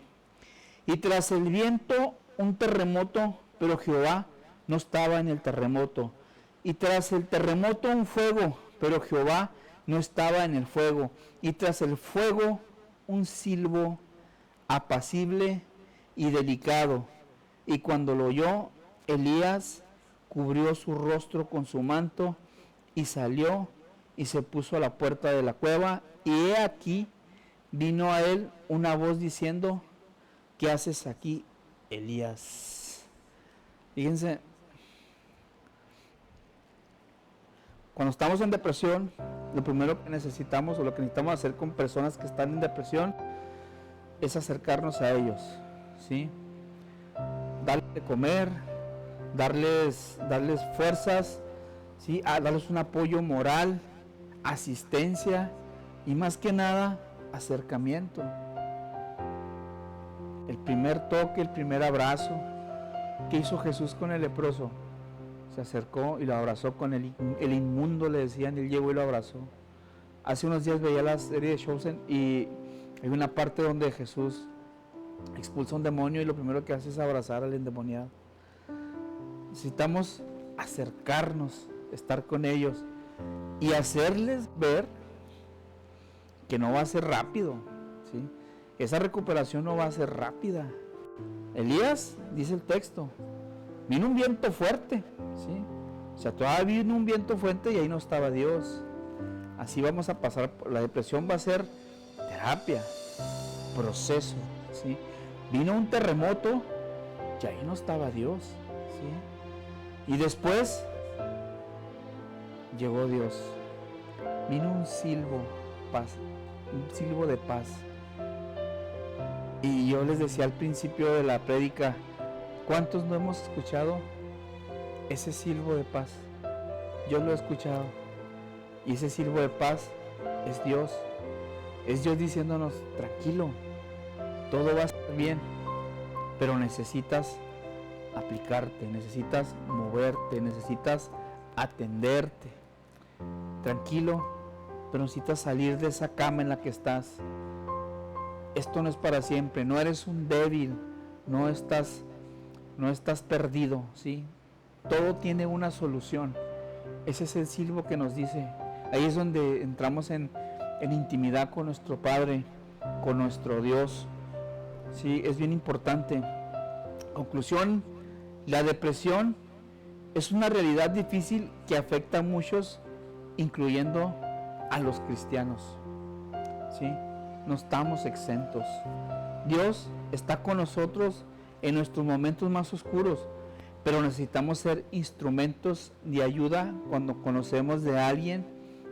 Y tras el viento un terremoto, pero Jehová no estaba en el terremoto. Y tras el terremoto un fuego, pero Jehová no estaba en el fuego. Y tras el fuego un silbo apacible y delicado. Y cuando lo oyó, Elías cubrió su rostro con su manto y salió y se puso a la puerta de la cueva. Y he aquí vino a él una voz diciendo: ¿qué haces aquí, Elías? Fíjense, cuando estamos en depresión, lo primero que necesitamos, o lo que necesitamos hacer con personas que están en depresión, es acercarnos a ellos, ¿sí? Darles de comer, darles fuerzas, ¿sí? Darles un apoyo moral, asistencia, y más que nada, acercamiento. El primer toque, el primer abrazo. ¿Qué hizo Jesús con el leproso? Se acercó y lo abrazó con el inmundo, le decían, y él llegó y lo abrazó. Hace unos días veía la serie de Chosen, y hay una parte donde Jesús expulsa un demonio y lo primero que hace es abrazar al endemoniado. Necesitamos acercarnos, estar con ellos y hacerles ver que no va a ser rápido, ¿sí? Esa recuperación no va a ser rápida. Elías, dice el texto, vino un viento fuerte, ¿sí? O sea, todavía vino un viento fuerte y ahí no estaba Dios. Así vamos a pasar. La depresión va a ser terapia, proceso, ¿sí? Vino un terremoto y ahí no estaba Dios, ¿sí? Y después llegó Dios. Vino un silbo de paz. Y yo les decía al principio de la prédica, ¿cuántos no hemos escuchado ese silbo de paz? Yo lo he escuchado. Y ese silbo de paz es Dios. Es Dios diciéndonos, tranquilo, todo va a estar bien, pero necesitas aplicarte, necesitas moverte, necesitas atenderte. Tranquilo, pero necesitas salir de esa cama en la que estás. Esto no es para siempre, no eres un débil, no estás perdido, ¿sí? Todo tiene una solución. Ese es el silbo que nos dice. Ahí es donde entramos en intimidad con nuestro Padre, con nuestro Dios. Sí, es bien importante. Conclusión, la depresión es una realidad difícil que afecta a muchos, incluyendo a los cristianos. ¿Sí? No estamos exentos. Dios está con nosotros en nuestros momentos más oscuros, pero necesitamos ser instrumentos de ayuda cuando conocemos de alguien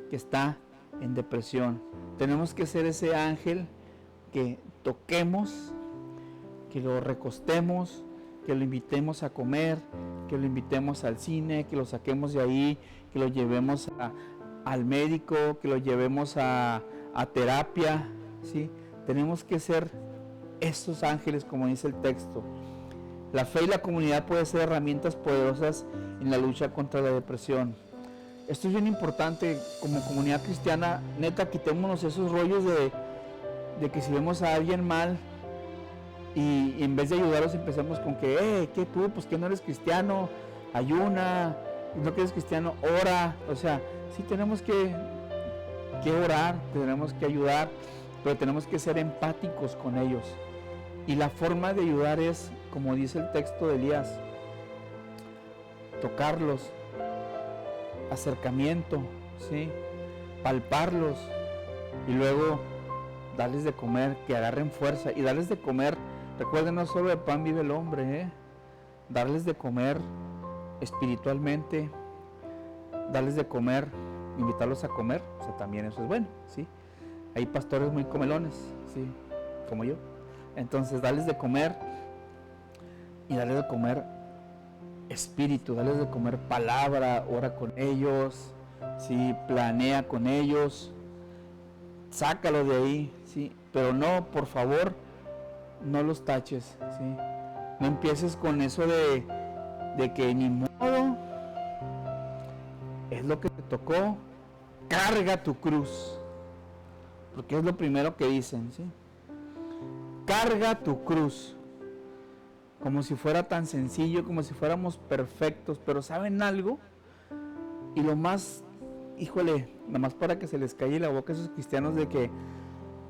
que está en depresión. Tenemos que ser ese ángel que toquemos, que lo recostemos, que lo invitemos a comer, que lo invitemos al cine, que lo saquemos de ahí, que lo llevemos al médico, que lo llevemos a terapia, ¿sí? Tenemos que ser esos ángeles, como dice el texto. La fe y la comunidad pueden ser herramientas poderosas en la lucha contra la depresión. Esto es bien importante como comunidad cristiana. Neta, quitémonos esos rollos de que si vemos a alguien mal y en vez de ayudarlos empezamos con que, ¿qué tú? Pues que no eres cristiano, ayuna, no que eres cristiano, ora. O sea, sí tenemos que orar, tenemos que ayudar, pero tenemos que ser empáticos con ellos. Y la forma de ayudar es, como dice el texto de Elías, tocarlos, acercamiento, ¿sí? Palparlos y luego darles de comer, que agarren fuerza y darles de comer. Recuerden, no solo de pan vive el hombre, darles de comer espiritualmente, darles de comer, invitarlos a comer, o sea, también eso es bueno, ¿sí? Hay pastores muy comelones, ¿sí? Como yo. Entonces, darles de comer y darles de comer espíritu, darles de comer palabra, ora con ellos, ¿sí? Planea con ellos, sácalo de ahí, ¿sí? Pero no, por favor, no los taches, ¿sí? No empieces con eso de que ni modo, es lo que te tocó, carga tu cruz, porque es lo primero que dicen, ¿sí? Carga tu cruz, como si fuera tan sencillo, como si fuéramos perfectos, pero ¿saben algo? Y lo más, híjole, nada más para que se les calle la boca a esos cristianos de que,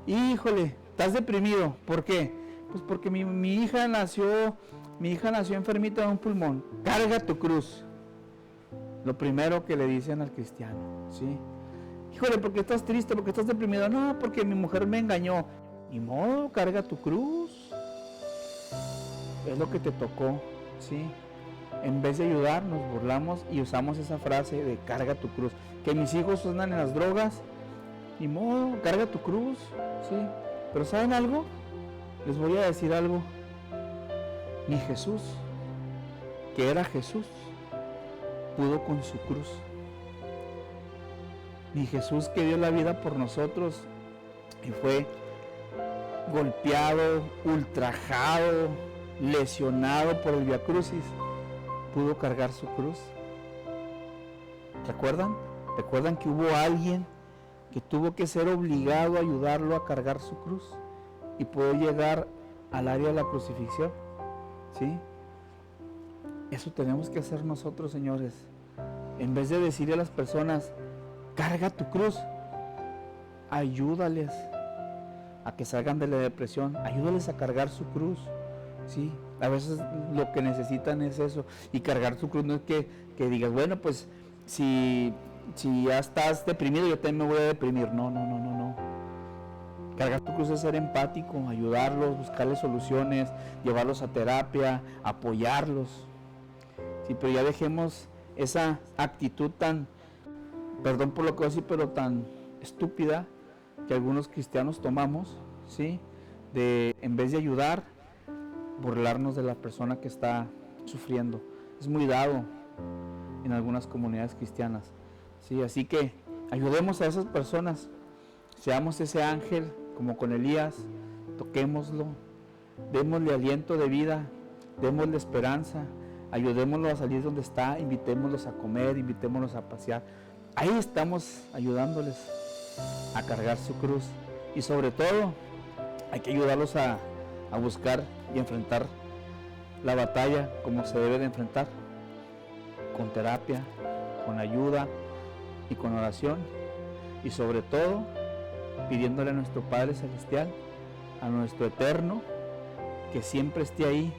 híjole, estás deprimido, ¿por qué? Pues porque mi hija nació enfermita de un pulmón. Carga tu cruz. Lo primero que le dicen al cristiano, ¿sí? Híjole, ¿por qué estás triste? ¿Por qué estás deprimido? No, porque mi mujer me engañó. Ni modo, carga tu cruz. Es lo que te tocó, ¿sí? En vez de ayudar, nos burlamos y usamos esa frase de carga tu cruz. Que mis hijos andan en las drogas, ni modo, carga tu cruz, ¿sí? Pero ¿saben algo? Les voy a decir algo. Ni Jesús, que era Jesús, pudo con su cruz. Ni Jesús, que dio la vida por nosotros y fue golpeado, ultrajado, lesionado por el Vía Crucis, pudo cargar su cruz. ¿Recuerdan? ¿Recuerdan que hubo alguien que tuvo que ser obligado a ayudarlo a cargar su cruz y pudo llegar al área de la crucifixión? ¿Sí? Eso tenemos que hacer nosotros, señores. En vez de decirle a las personas, carga tu cruz, ayúdales a que salgan de la depresión, ayúdales a cargar su cruz, ¿sí? A veces lo que necesitan es eso, y cargar su cruz no es que digas, bueno, pues si ya estás deprimido, yo también me voy a deprimir. No. Cargar tu cruz es ser empático, ayudarlos, buscarles soluciones, llevarlos a terapia, apoyarlos. Sí, pero ya dejemos esa actitud tan, perdón por lo que voy a decir, pero tan estúpida que algunos cristianos tomamos, ¿sí? De, en vez de ayudar, burlarnos de la persona que está sufriendo. Es muy dado en algunas comunidades cristianas, ¿sí? Así que ayudemos a esas personas, seamos ese ángel como con Elías, toquémoslo, démosle aliento de vida, démosle esperanza, ayudémoslo a salir donde está, invitémoslos a comer, invitémoslos a pasear. Ahí estamos ayudándoles a cargar su cruz, y sobre todo hay que ayudarlos a buscar y enfrentar la batalla como se debe de enfrentar, con terapia, con ayuda y con oración, y sobre todo pidiéndole a nuestro Padre Celestial, a nuestro Eterno, que siempre esté ahí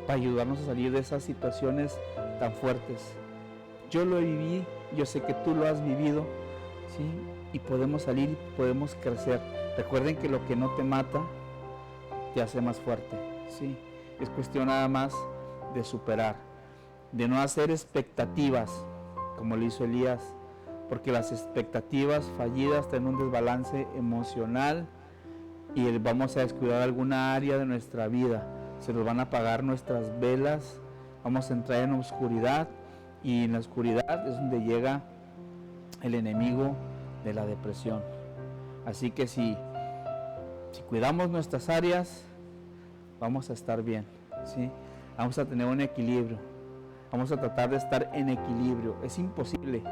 para ayudarnos a salir de esas situaciones tan fuertes. Yo lo viví, yo sé que tú lo has vivido, ¿sí? Y podemos salir, podemos crecer. Recuerden que lo que no te mata te hace más fuerte, ¿sí? Es cuestión nada más de superar, de no hacer expectativas como lo hizo Elías, porque las expectativas fallidas tienen un desbalance emocional y vamos a descuidar alguna área de nuestra vida, se nos van a apagar nuestras velas, vamos a entrar en oscuridad, y en la oscuridad es donde llega el enemigo de la depresión. Así que si cuidamos nuestras áreas, vamos a estar bien, ¿sí? Vamos a tener un equilibrio, vamos a tratar de estar en equilibrio. Es imposible,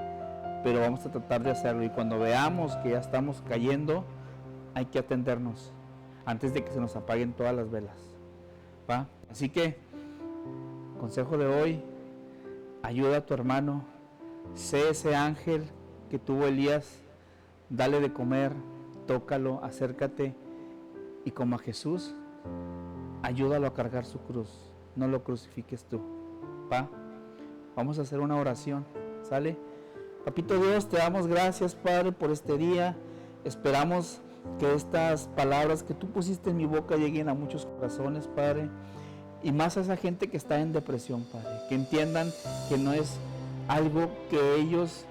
pero vamos a tratar de hacerlo, y cuando veamos que ya estamos cayendo, hay que atendernos antes de que se nos apaguen todas las velas, ¿va? Así que, consejo de hoy, ayuda a tu hermano, sé ese ángel que tuvo Elías, dale de comer, tócalo, acércate, y como a Jesús, ayúdalo a cargar su cruz, no lo crucifiques tú, ¿va? Vamos a hacer una oración, ¿sale? Papito Dios, te damos gracias, Padre, por este día. Esperamos que estas palabras que tú pusiste en mi boca lleguen a muchos corazones, Padre, y más a esa gente que está en depresión, Padre, que entiendan que no es algo que ellos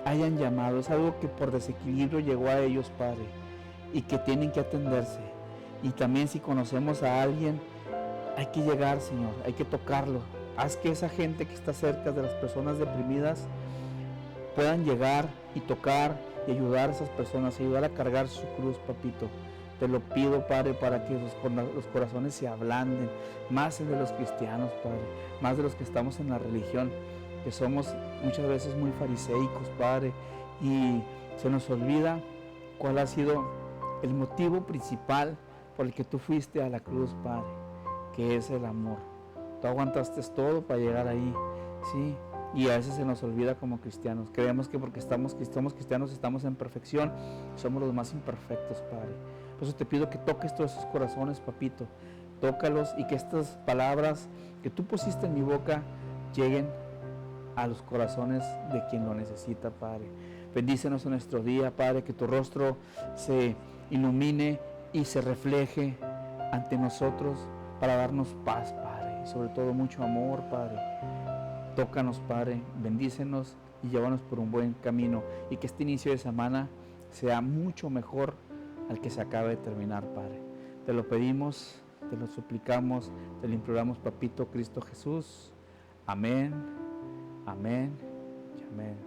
hayan llamado, es algo que por desequilibrio llegó a ellos, Padre, y que tienen que atenderse. Y también si conocemos a alguien, hay que llegar, Señor, hay que tocarlo. Haz que esa gente que está cerca de las personas deprimidas puedan llegar y tocar y ayudar a esas personas, ayudar a cargar su cruz, papito. Te lo pido, Padre, para que los corazones se ablanden, más de los cristianos, Padre, más de los que estamos en la religión, que somos muchas veces muy fariseicos, Padre, y se nos olvida cuál ha sido el motivo principal por el que tú fuiste a la cruz, Padre, que es el amor. Tú aguantaste todo para llegar ahí, ¿sí? Y a veces se nos olvida como cristianos. Creemos que porque somos cristianos estamos en perfección. Somos los más imperfectos, Padre. Por eso te pido que toques todos esos corazones, papito. Tócalos, y que estas palabras que tú pusiste en mi boca lleguen a los corazones de quien lo necesita, Padre. Bendícenos en nuestro día, Padre, que tu rostro se ilumine y se refleje ante nosotros para darnos paz, Padre, y sobre todo mucho amor, Padre. Tócanos, Padre, bendícenos y llévanos por un buen camino, y que este inicio de semana sea mucho mejor al que se acaba de terminar, Padre. Te lo pedimos, te lo suplicamos, te lo imploramos, papito Cristo Jesús. Amén, amén y amén.